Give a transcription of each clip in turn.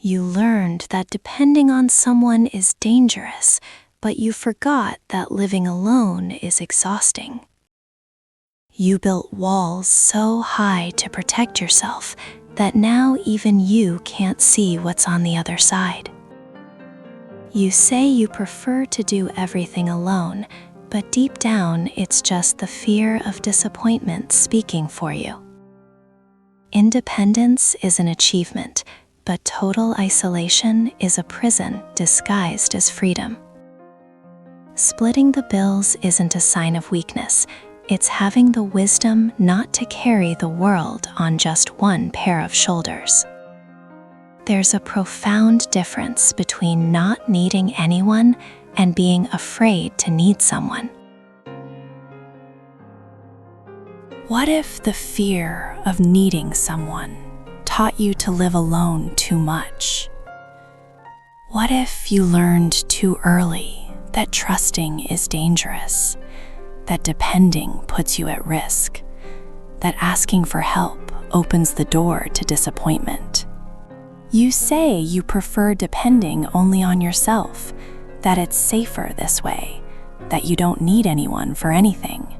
You learned that depending on someone is dangerous, but you forgot that living alone is exhausting. You built walls so high to protect yourself that now even you can't see what's on the other side. You say you prefer to do everything alone, but deep down it's just the fear of disappointment speaking for you. Independence is an achievement, but total isolation is a prison disguised as freedom. Splitting the bills isn't a sign of weakness. It's having the wisdom not to carry the world on just one pair of shoulders. There's a profound difference between not needing anyone and being afraid to need someone. What if the fear of needing someone taught you to live alone too much? What if you learned too early that trusting is dangerous, that depending puts you at risk, that asking for help opens the door to disappointment? You say you prefer depending only on yourself, that it's safer this way, that you don't need anyone for anything.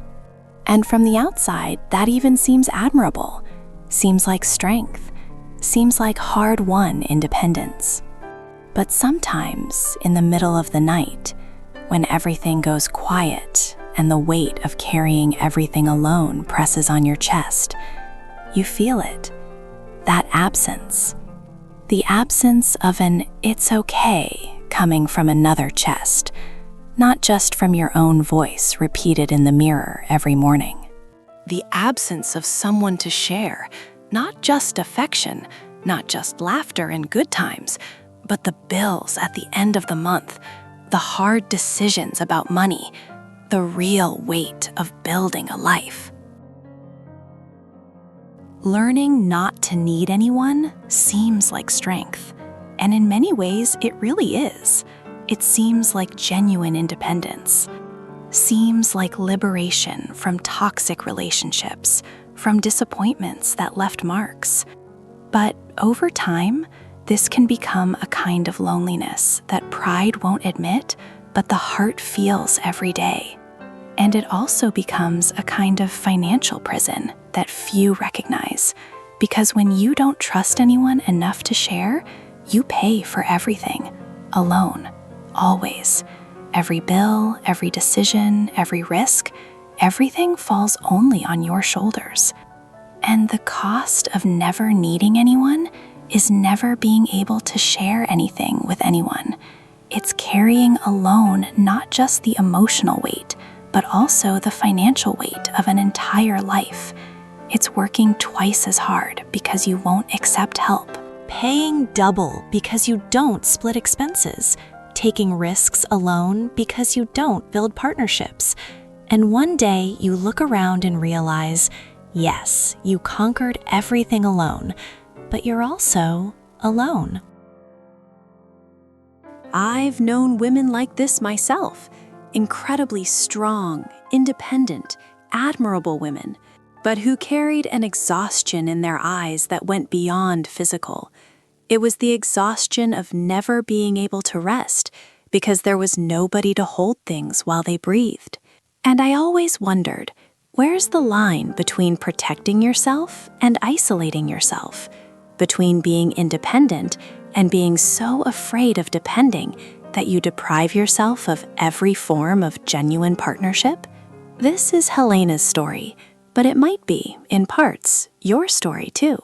And from the outside, that even seems admirable, seems like strength, seems like hard-won independence. But sometimes, in the middle of the night, when everything goes quiet and the weight of carrying everything alone presses on your chest, you feel it, that absence. The absence of an "it's okay" coming from another chest, not just from your own voice repeated in the mirror every morning. The absence of someone to share, not just affection, not just laughter and good times, but the bills at the end of the month, the hard decisions about money, the real weight of building a life. Learning not to need anyone seems like strength, and in many ways it really is. It seems like genuine independence, seems like liberation from toxic relationships, from disappointments that left marks. But over time, this can become a kind of loneliness that pride won't admit, but the heart feels every day. And it also becomes a kind of financial prison that few recognize, because when you don't trust anyone enough to share, you pay for everything, alone, always. Every bill, every decision, every risk, everything falls only on your shoulders. And the cost of never needing anyone is never being able to share anything with anyone. It's carrying alone not just the emotional weight, but also the financial weight of an entire life. It's working twice as hard because you won't accept help, paying double because you don't split expenses, taking risks alone because you don't build partnerships. And one day you look around and realize, yes, you conquered everything alone, but you're also alone. I've known women like this myself, incredibly strong, independent, admirable women, but who carried an exhaustion in their eyes that went beyond physical. It was the exhaustion of never being able to rest because there was nobody to hold things while they breathed. And I always wondered, where's the line between protecting yourself and isolating yourself? Between being independent and being so afraid of depending that you deprive yourself of every form of genuine partnership? This is Helena's story, but it might be, in parts, your story too.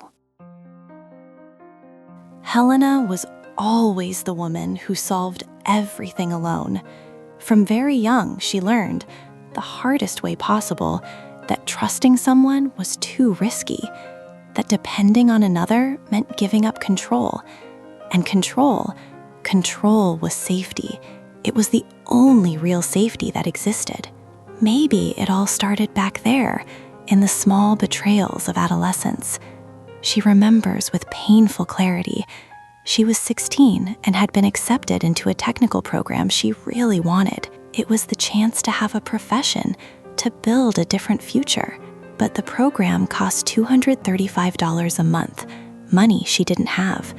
Helena was always the woman who solved everything alone. From very young, she learned, the hardest way possible, that trusting someone was too risky, that depending on another meant giving up control. And control was safety. It was the only real safety that existed. Maybe it all started back there, in the small betrayals of adolescence. She remembers with painful clarity. She was 16 and had been accepted into a technical program she really wanted. It was the chance to have a profession, to build a different future. But the program cost $235 a month, money she didn't have.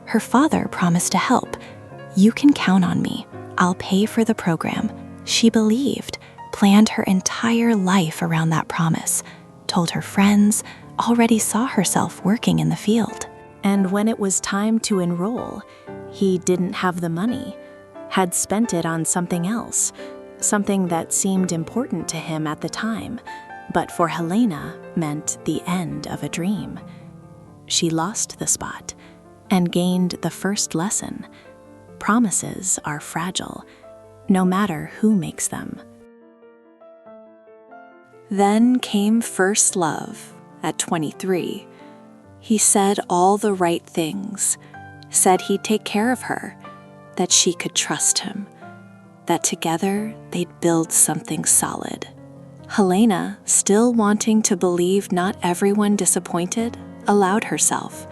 Her father promised to help. "You can count on me. I'll pay for the program." She believed, planned her entire life around that promise, told her friends, already saw herself working in the field. And when it was time to enroll, he didn't have the money, had spent it on something else, something that seemed important to him at the time, but for Helena meant the end of a dream. She lost the spot and gained the first lesson. Promises are fragile, no matter who makes them. Then came first love at 23. He said all the right things, said he'd take care of her, that she could trust him, that together they'd build something solid. Helena, still wanting to believe not everyone disappointed, allowed herself,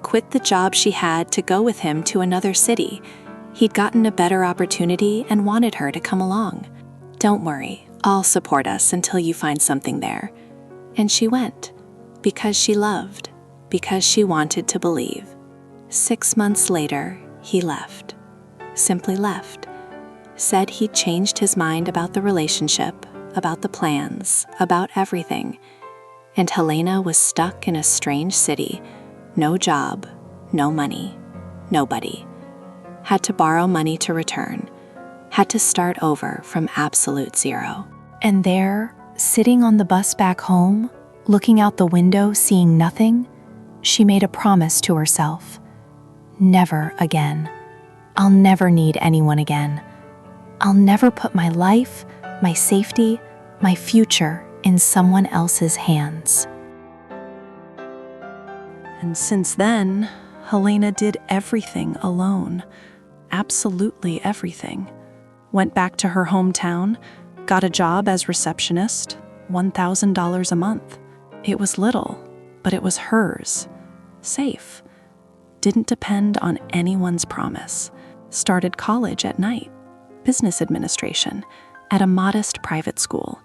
quit the job she had to go with him to another city. He'd gotten a better opportunity and wanted her to come along. "Don't worry, I'll support us until you find something there." And she went, because she loved, because she wanted to believe. 6 months later, he left. Simply left. Said he'd changed his mind about the relationship, about the plans, about everything. And Helena was stuck in a strange city. No job, no money, nobody. Had to borrow money to return. Had to start over from absolute zero. And there, sitting on the bus back home, looking out the window, seeing nothing, she made a promise to herself. Never again. I'll never need anyone again. I'll never put my life, my safety, my future in someone else's hands. And since then, Helena did everything alone. Absolutely everything. Went back to her hometown, got a job as receptionist, $1,000 a month. It was little, but it was hers. Safe. Didn't depend on anyone's promise. Started college at night. Business administration at a modest private school.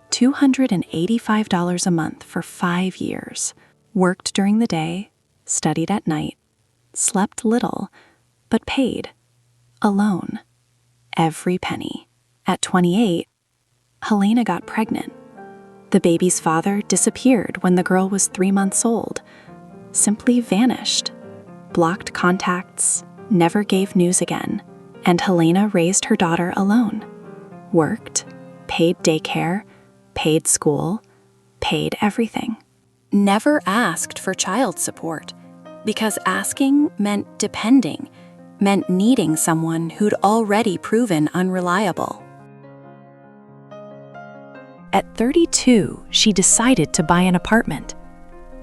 $285 a month for 5 years. Worked during the day, studied at night, slept little, but paid. Alone. Every penny. At 28, Helena got pregnant. The baby's father disappeared when the girl was 3 months old. Simply vanished. Blocked contacts, never gave news again. And Helena raised her daughter alone. Worked, paid daycare, paid school, paid everything. Never asked for child support, because asking meant depending, meant needing someone who'd already proven unreliable. At 32, she decided to buy an apartment.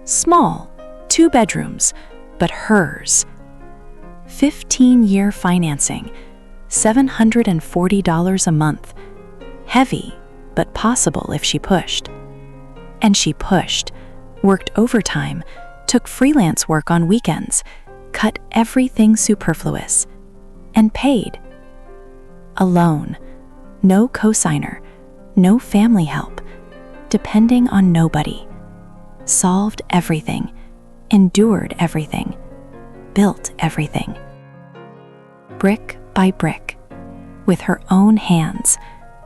Small, 2 bedrooms, but hers. 15-year financing, $740 a month. Heavy, but possible if she pushed. And she pushed, worked overtime, took freelance work on weekends, cut everything superfluous, and paid. Alone, no cosigner, no family help, depending on nobody. Solved everything, endured everything, built everything. Brick by brick, with her own hands,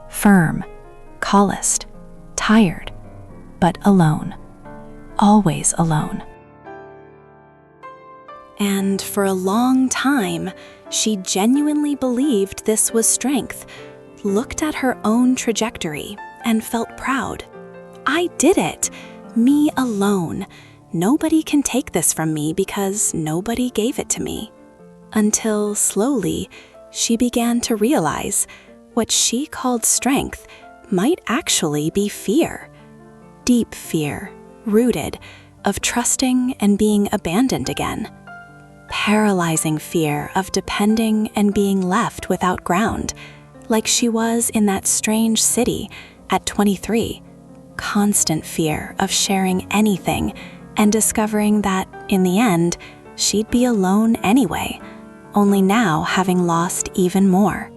firm, calloused, tired, but alone. Always alone. And for a long time, she genuinely believed this was strength, looked at her own trajectory, and felt proud. I did it! Me alone. Nobody can take this from me because nobody gave it to me. Until slowly, she began to realize what she called strength might actually be fear. Deep fear, rooted, of trusting and being abandoned again. Paralyzing fear of depending and being left without ground, like she was in that strange city at 23. Constant fear of sharing anything and discovering that, in the end, she'd be alone anyway, only now having lost even more.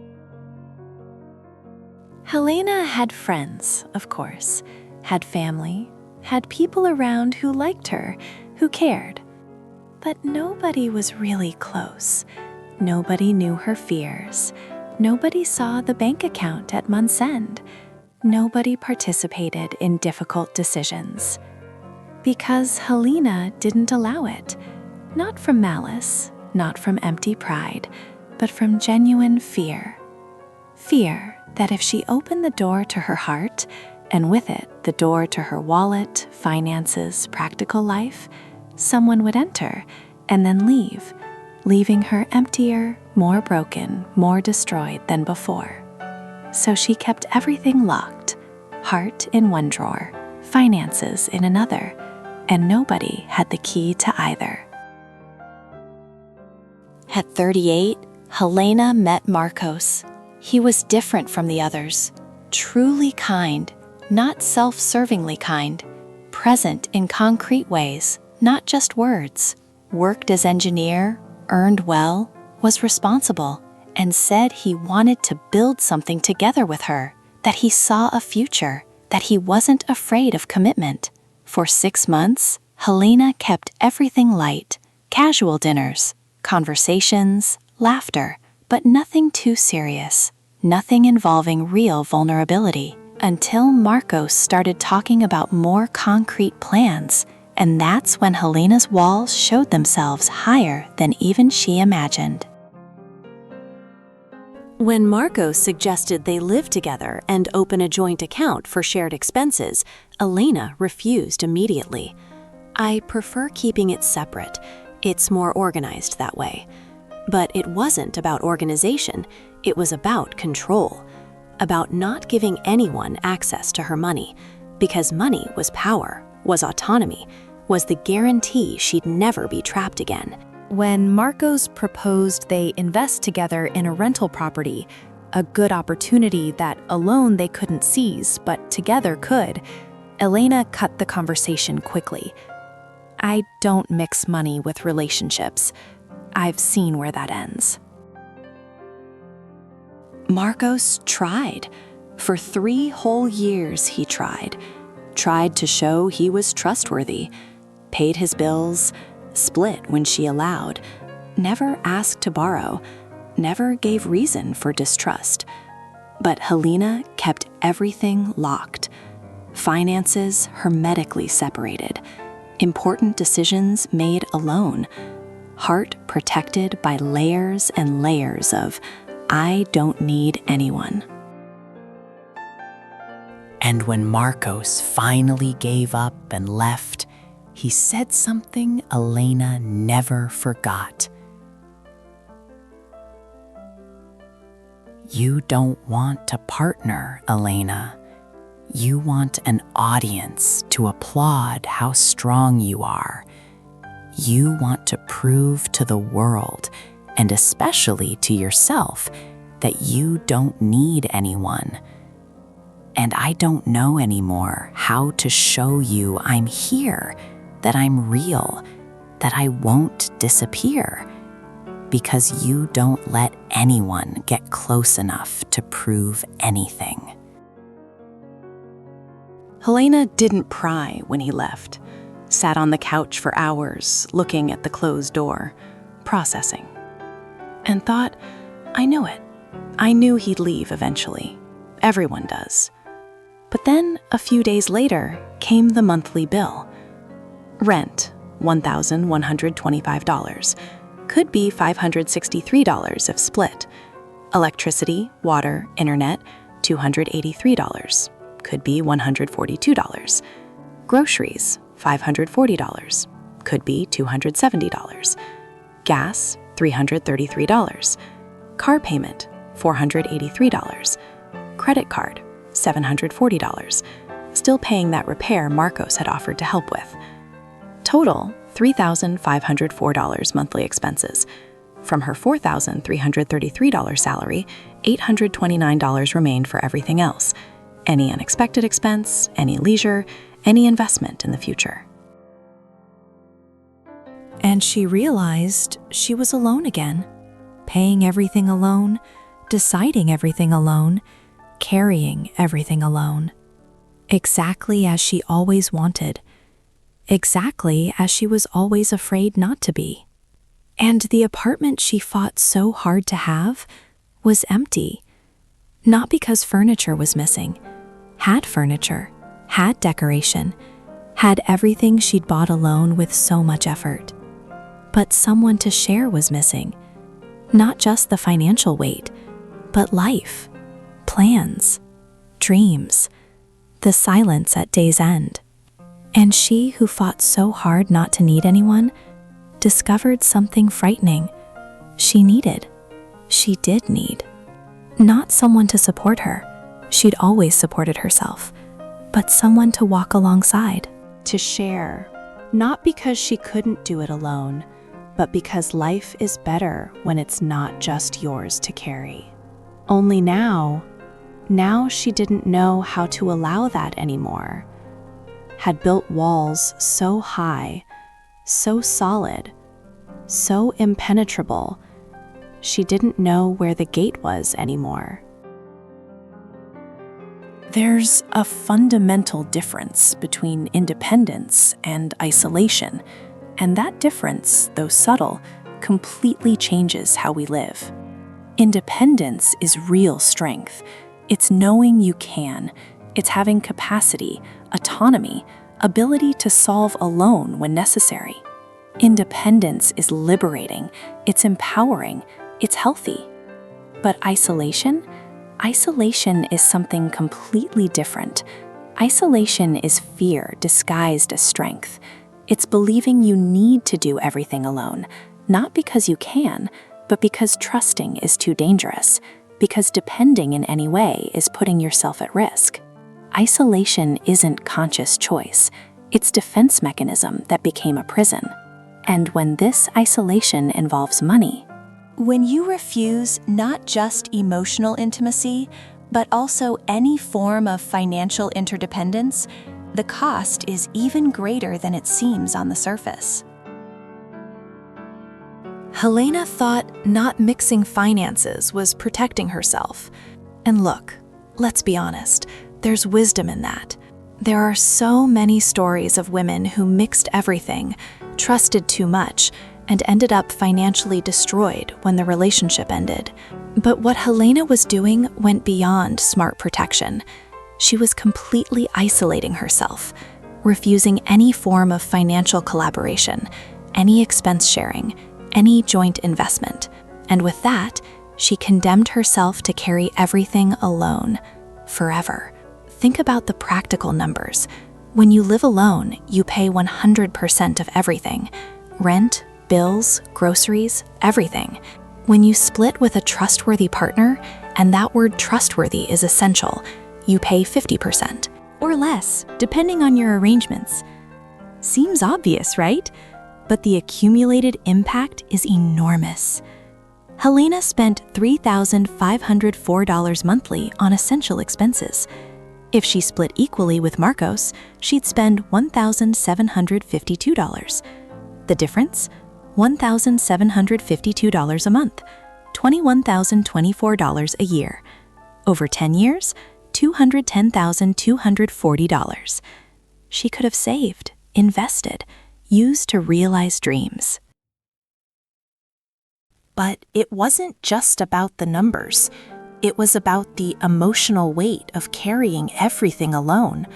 Helena had friends, of course, had family, had people around who liked her, who cared. But nobody was really close. Nobody knew her fears. Nobody saw the bank account at month's end. Nobody participated in difficult decisions. Because Helena didn't allow it. Not from malice, not from empty pride, but from genuine fear. Fear that if she opened the door to her heart, and with it the door to her wallet, finances, practical life, someone would enter and then leave, leaving her emptier, more broken, more destroyed than before. So she kept everything locked, heart in one drawer, finances in another, and nobody had the key to either. At 38, Helena met Marcos. He was different from the others, truly kind, not self-servingly kind, present in concrete ways, not just words, worked as engineer, earned well, was responsible, and said he wanted to build something together with her, that he saw a future, that he wasn't afraid of commitment. For 6 months, Helena kept everything light, casual dinners, conversations, laughter, but nothing too serious, nothing involving real vulnerability, until Marcos started talking about more concrete plans, and that's when Helena's walls showed themselves higher than even she imagined. When Marcos suggested they live together and open a joint account for shared expenses, Elena refused immediately. "I prefer keeping it separate. It's more organized that way." But it wasn't about organization, it was about control, about not giving anyone access to her money, because money was power, was autonomy, was the guarantee she'd never be trapped again. When Marcos proposed they invest together in a rental property, a good opportunity that alone they couldn't seize, but together could, Elena cut the conversation quickly. "I don't mix money with relationships. I've seen where that ends." Marcos tried. For 3 whole years he tried to show he was trustworthy, paid his bills, split when she allowed, never asked to borrow, never gave reason for distrust. But Helena kept everything locked. Finances hermetically separated, important decisions made alone, heart protected by layers and layers of "I don't need anyone." And when Marcos finally gave up and left, he said something Elena never forgot. "You don't want a partner, Elena. You want an audience to applaud how strong you are. You want to prove to the world, and especially to yourself, that you don't need anyone. And I don't know anymore how to show you I'm here, that I'm real, that I won't disappear, because you don't let anyone get close enough to prove anything." Helena didn't pry when he left, sat on the couch for hours looking at the closed door, processing, and thought, "I know it. I knew he'd leave eventually. Everyone does." But then, a few days later, came the monthly bill. Rent, $1,125. Could be $563 if split. Electricity, water, internet, $283. Could be $142. Groceries, $540. Could be $270. Gas, $333. Car payment, $483. Credit card, $740. Still paying that repair Marcos had offered to help with. Total, $3,504 monthly expenses. From her $4,333 salary, $829 remained for everything else. Any unexpected expense, any leisure, any investment in the future. And she realized she was alone again, paying everything alone, deciding everything alone, carrying everything alone. Exactly as she always wanted. exactly as she was always afraid not to be. And the apartment she fought so hard to have was empty. Not because furniture was missing. Had furniture, had decoration, had everything she'd bought alone with so much effort. But someone to share was missing. Not just the financial weight, but life, plans, dreams, the silence at day's end. And she who fought so hard not to need anyone discovered something frightening. She did need. Not someone to support her. She'd always supported herself. But someone to walk alongside. To share. Not because she couldn't do it alone, but because life is better when it's not just yours to carry. Only now she didn't know how to allow that anymore. Had built walls so high, so solid, so impenetrable, she didn't know where the gate was anymore. There's a fundamental difference between independence and isolation, and that difference, though subtle, completely changes how we live. Independence is real strength. It's knowing you can. It's having capacity, autonomy, ability to solve alone when necessary. Independence is liberating, it's empowering, it's healthy. But isolation is something completely different. Isolation is fear disguised as strength. It's believing you need to do everything alone, not because you can, but because trusting is too dangerous, because depending in any way is putting yourself at risk. Isolation isn't conscious choice. It's defense mechanism that became a prison. And when this isolation involves money, when you refuse not just emotional intimacy, but also any form of financial interdependence, the cost is even greater than it seems on the surface. Helena thought not mixing finances was protecting herself. And look, let's be honest, there's wisdom in that. There are so many stories of women who mixed everything, trusted too much, and ended up financially destroyed when the relationship ended. But what Helena was doing went beyond smart protection. She was completely isolating herself, refusing any form of financial collaboration, any expense sharing, any joint investment. And with that, she condemned herself to carry everything alone, forever. Think about the practical numbers. When you live alone, you pay 100% of everything. Rent, bills, groceries, everything. When you split with a trustworthy partner, and that word trustworthy is essential, you pay 50%. Or less, depending on your arrangements. Seems obvious, right? But the accumulated impact is enormous. Helena spent $3,504 monthly on essential expenses. If she split equally with Marcos, she'd spend $1,752. The difference? $1,752 a month, $21,024 a year. Over 10 years, $210,240. She could have saved, invested, used to realize dreams. But it wasn't just about the numbers. It was about the emotional weight of carrying everything alone,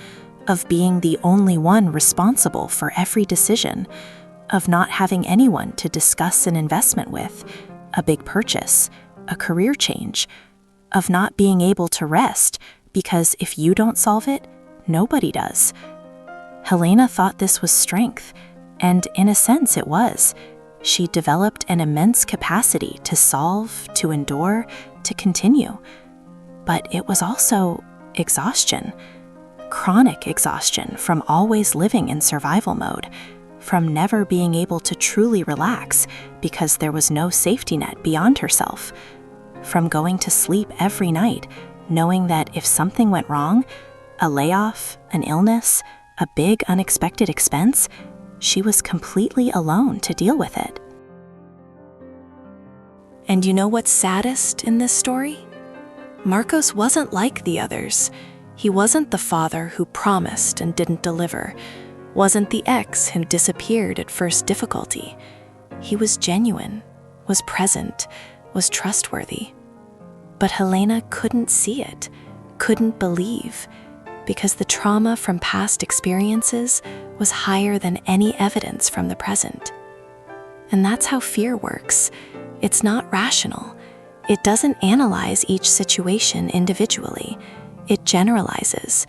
of being the only one responsible for every decision, of not having anyone to discuss an investment with, a big purchase, a career change, of not being able to rest because if you don't solve it, nobody does. Helena thought this was strength, and in a sense it was. She developed an immense capacity to solve, to endure, to continue. But it was also exhaustion, chronic exhaustion from always living in survival mode, from never being able to truly relax because there was no safety net beyond herself, from going to sleep every night knowing that if something went wrong, a layoff, an illness, a big unexpected expense, she was completely alone to deal with it. And you know what's saddest in this story? Marcos wasn't like the others. He wasn't the father who promised and didn't deliver. wasn't the ex who disappeared at first difficulty. He was genuine, was present, was trustworthy. But Helena couldn't see it, couldn't believe, because the trauma from past experiences was higher than any evidence from the present. And that's how fear works. It's not rational. It doesn't analyze each situation individually. It generalizes.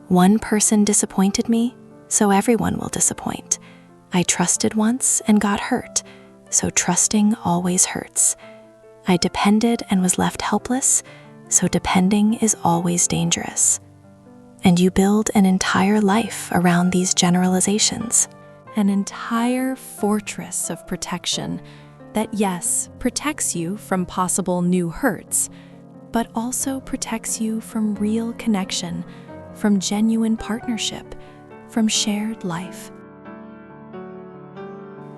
One person disappointed me, so everyone will disappoint. I trusted once and got hurt, so trusting always hurts. I depended and was left helpless, so depending is always dangerous. And you build an entire life around these generalizations. An entire fortress of protection that, yes, protects you from possible new hurts, but also protects you from real connection, from genuine partnership, from shared life.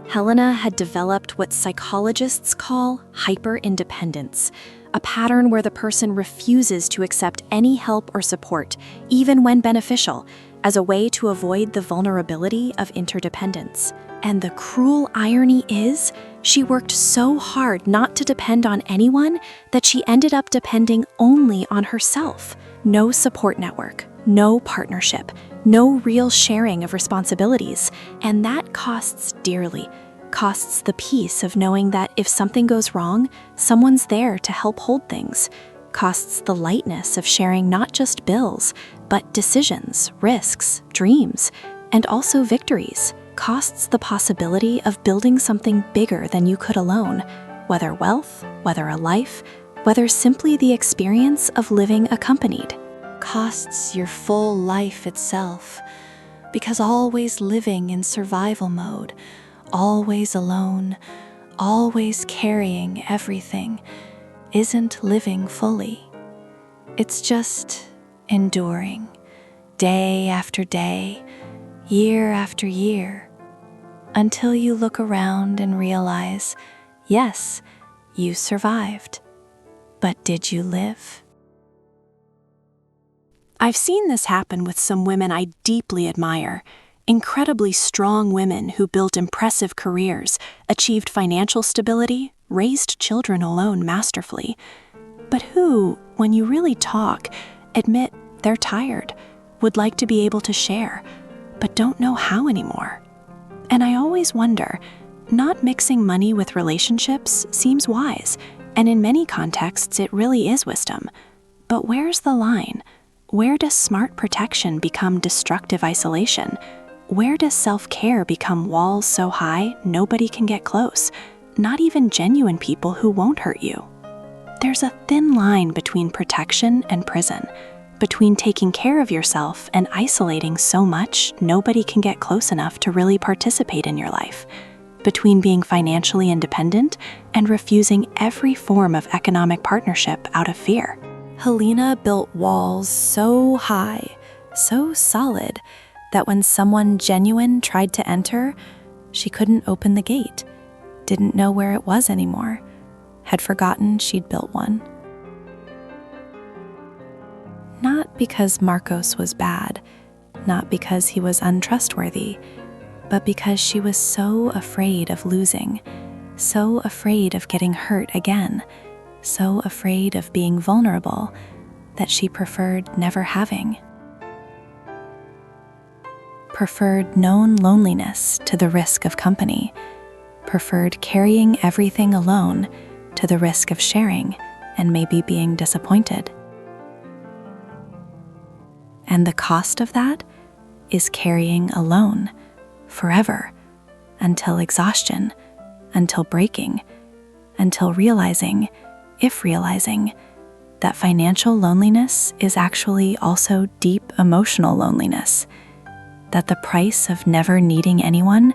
Helena had developed what psychologists call hyper-independence, a pattern where the person refuses to accept any help or support, even when beneficial, as a way to avoid the vulnerability of interdependence. And the cruel irony is, she worked so hard not to depend on anyone that she ended up depending only on herself. No support network, no partnership, no real sharing of responsibilities, and that costs dearly. Costs the peace of knowing that if something goes wrong, someone's there to help hold things. Costs the lightness of sharing not just bills, but decisions, risks, dreams, and also victories. Costs the possibility of building something bigger than you could alone, whether wealth, whether a life, whether simply the experience of living accompanied. Costs your full life itself, because always living in survival mode, always alone, always carrying everything, isn't living fully. It's just enduring, day after day, year after year, until you look around and realize, yes, you survived, but did you live? I've seen this happen with some women I deeply admire. Incredibly strong women who built impressive careers, achieved financial stability, raised children alone masterfully, but who, when you really talk, admit they're tired, would like to be able to share, but don't know how anymore. And I always wonder, not mixing money with relationships seems wise, and in many contexts it really is wisdom. But where's the line? Where does smart protection become destructive isolation? Where does self-care become walls so high nobody can get close, not even genuine people who won't hurt you? There's a thin line between protection and prison, between taking care of yourself and isolating so much nobody can get close enough to really participate in your life, between being financially independent and refusing every form of economic partnership out of fear. Helena built walls so high, so solid, that when someone genuine tried to enter, she couldn't open the gate, didn't know where it was anymore, had forgotten she'd built one. Not because Marcos was bad, not because he was untrustworthy, but because she was so afraid of losing, so afraid of getting hurt again, so afraid of being vulnerable, that she preferred never having. Preferred known loneliness to the risk of company, preferred carrying everything alone to the risk of sharing and maybe being disappointed. And the cost of that is carrying alone, forever, until exhaustion, until breaking, until realizing, if realizing, that financial loneliness is actually also deep emotional loneliness, that the price of never needing anyone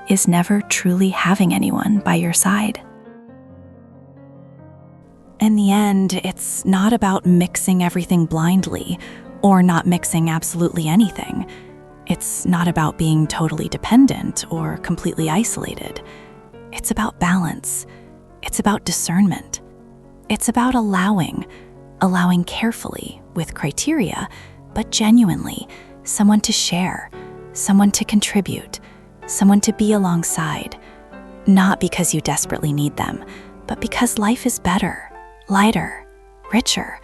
is never truly having anyone by your side. In the end, it's not about mixing everything blindly or not mixing absolutely anything. It's not about being totally dependent or completely isolated. It's about balance. It's about discernment. It's about allowing carefully, with criteria, but genuinely, someone to share, someone to contribute, someone to be alongside. Not because you desperately need them, but because life is better, lighter, richer,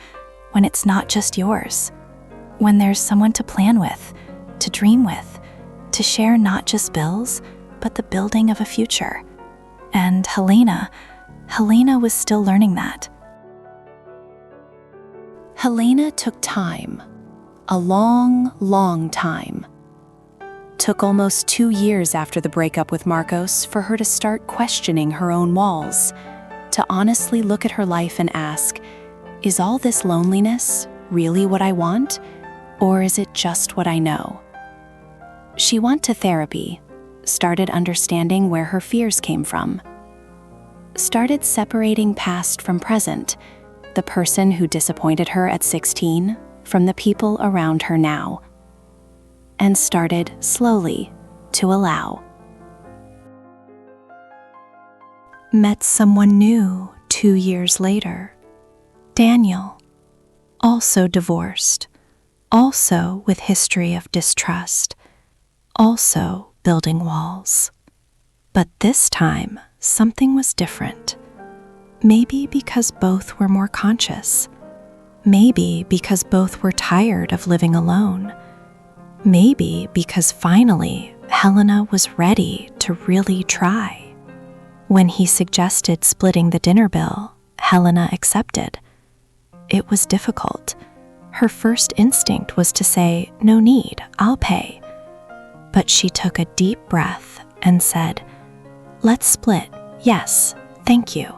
when it's not just yours. When there's someone to plan with, to dream with, to share not just bills, but the building of a future. And Helena was still learning that. Helena took time, a long, long time. Took almost 2 years after the breakup with Marcos for her to start questioning her own walls, to honestly look at her life and ask, is all this loneliness really what I want, or is it just what I know? She went to therapy, started understanding where her fears came from, started separating past from present, the person who disappointed her at 16 from the people around her now, and started slowly to allow. Met someone new 2 years later, Daniel, also divorced, also with history of distrust, also building walls. But this time, something was different. Maybe because both were more conscious. Maybe because both were tired of living alone. Maybe because finally Helena was ready to really try. When he suggested splitting the dinner bill, Helena accepted. It was difficult. Her first instinct was to say, "No need, I'll pay." But she took a deep breath and said, "Let's split, yes, thank you."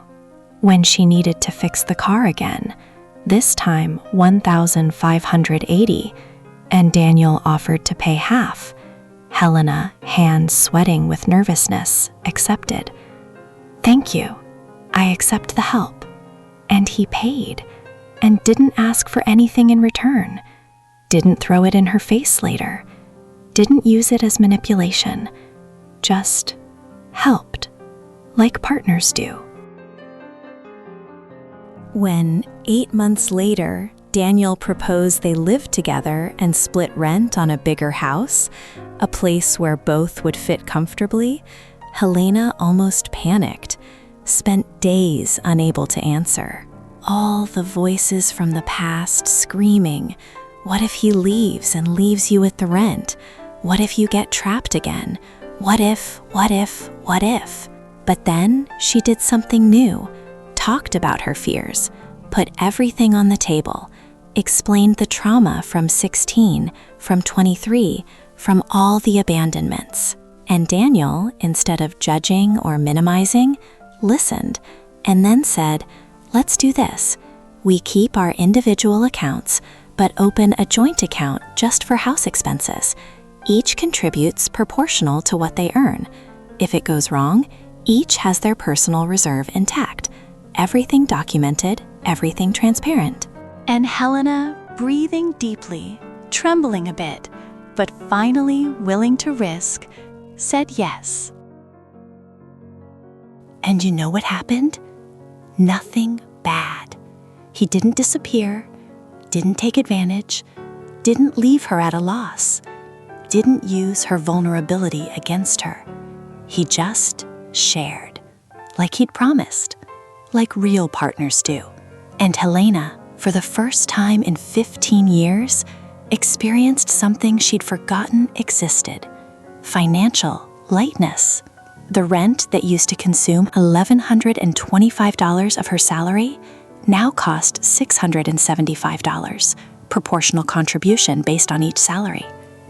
When she needed to fix the car again, this time $1,580, and Daniel offered to pay half, Helena, hands sweating with nervousness, accepted. "Thank you, I accept the help." And he paid, and didn't ask for anything in return, didn't throw it in her face later, didn't use it as manipulation, just helped, like partners do. When 8 months later, Daniel proposed they live together and split rent on a bigger house, a place where both would fit comfortably, Helena almost panicked, spent days unable to answer. All the voices from the past screaming, "What if he leaves and leaves you with the rent? What if you get trapped again? What if, what if, what if?" But then she did something new, talked about her fears, put everything on the table, explained the trauma from 16, from 23, from all the abandonments. And Daniel, instead of judging or minimizing, listened, and then said, "Let's do this. We keep our individual accounts, but open a joint account just for house expenses. Each contributes proportional to what they earn. If it goes wrong, each has their personal reserve intact. Everything documented, everything transparent." And Helena, breathing deeply, trembling a bit, but finally willing to risk, said yes. And you know what happened? Nothing bad. He didn't disappear, didn't take advantage, didn't leave her at a loss, didn't use her vulnerability against her. He just shared, like he'd promised, like real partners do. And Helena, for the first time in 15 years, experienced something she'd forgotten existed: financial lightness. The rent that used to consume $1,125 of her salary now cost $675, proportional contribution based on each salary.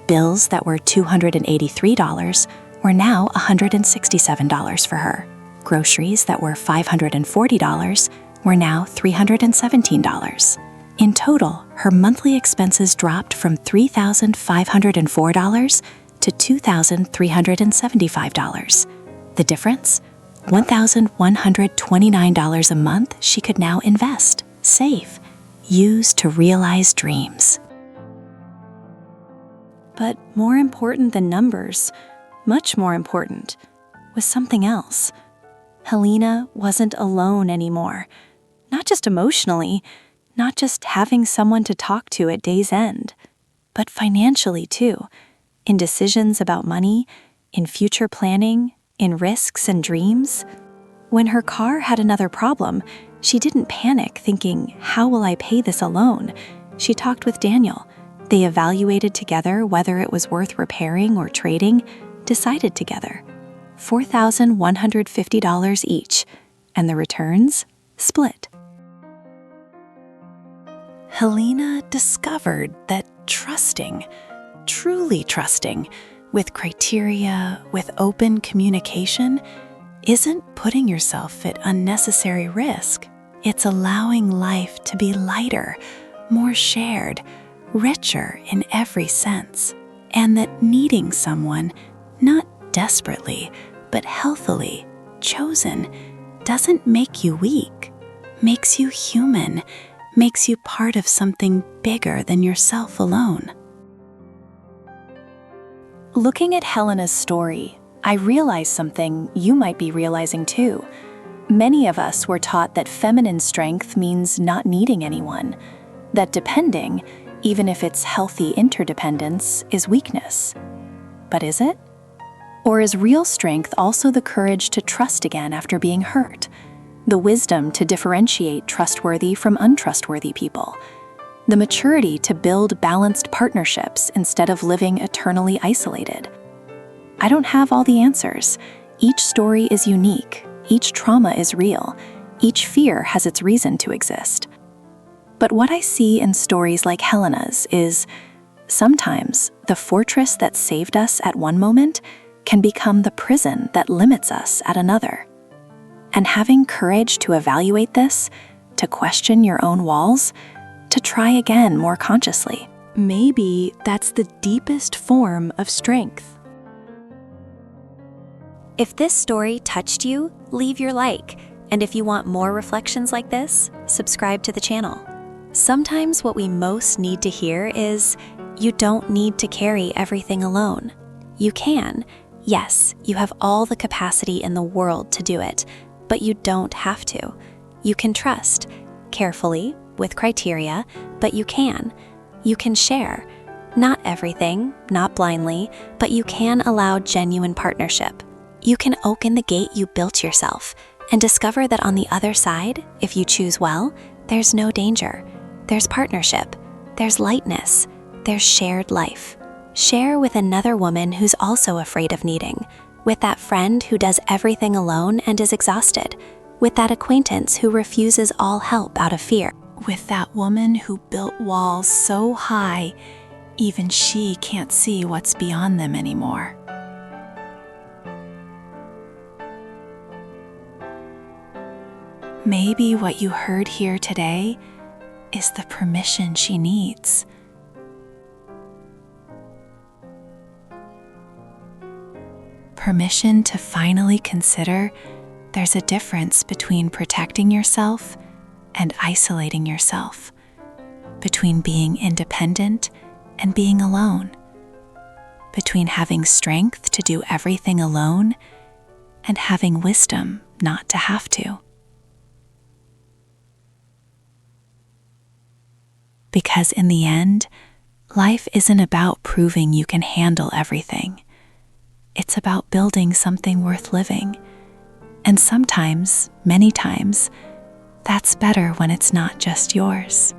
Bills that were $283 were now $167 for her. Groceries that were $540 were now $317. In total, her monthly expenses dropped from $3,504 to $2,375. The difference? $1,129 a month she could now invest, save, use to realize dreams. But more important than numbers, much more important, was something else. Helena wasn't alone anymore. Not just emotionally, not just having someone to talk to at day's end, but financially too. in decisions about money, in future planning, in risks and dreams. When her car had another problem, she didn't panic thinking, how will I pay this alone? She talked with Daniel. They evaluated together whether it was worth repairing or trading, decided together. $4,150 each, and the returns split. Helena discovered that trusting, truly trusting, with criteria, with open communication, isn't putting yourself at unnecessary risk. It's allowing life to be lighter, more shared, richer in every sense. And that needing someone, not desperately, but healthily, chosen, doesn't make you weak, makes you human, makes you part of something bigger than yourself alone. Looking at Helena's story, I realized something you might be realizing too. Many of us were taught that feminine strength means not needing anyone, that depending, even if it's healthy interdependence, is weakness. But is it? Or is real strength also the courage to trust again after being hurt? The wisdom to differentiate trustworthy from untrustworthy people? The maturity to build balanced partnerships instead of living eternally isolated? I don't have all the answers. Each story is unique. Each trauma is real. Each fear has its reason to exist. But what I see in stories like Helena's is sometimes the fortress that saved us at one moment can become the prison that limits us at another. And having courage to evaluate this, to question your own walls, to try again more consciously. Maybe that's the deepest form of strength. If this story touched you, leave your like. And if you want more reflections like this, subscribe to the channel. Sometimes what we most need to hear is, you don't need to carry everything alone. You can. Yes, you have all the capacity in the world to do it, but you don't have to. You can trust, carefully, with criteria, but you can. You can share. Not everything, not blindly, but you can allow genuine partnership. You can open the gate you built yourself and discover that on the other side, if you choose well, there's no danger. There's partnership. There's lightness. There's shared life. Share with another woman who's also afraid of needing, with that friend who does everything alone and is exhausted, with that acquaintance who refuses all help out of fear, with that woman who built walls so high, even she can't see what's beyond them anymore. Maybe what you heard here today is the permission she needs. Permission to finally consider there's a difference between protecting yourself and isolating yourself, between being independent and being alone, between having strength to do everything alone and having wisdom not to have to. Because in the end, life isn't about proving you can handle everything. It's about building something worth living. And sometimes, many times, that's better when it's not just yours.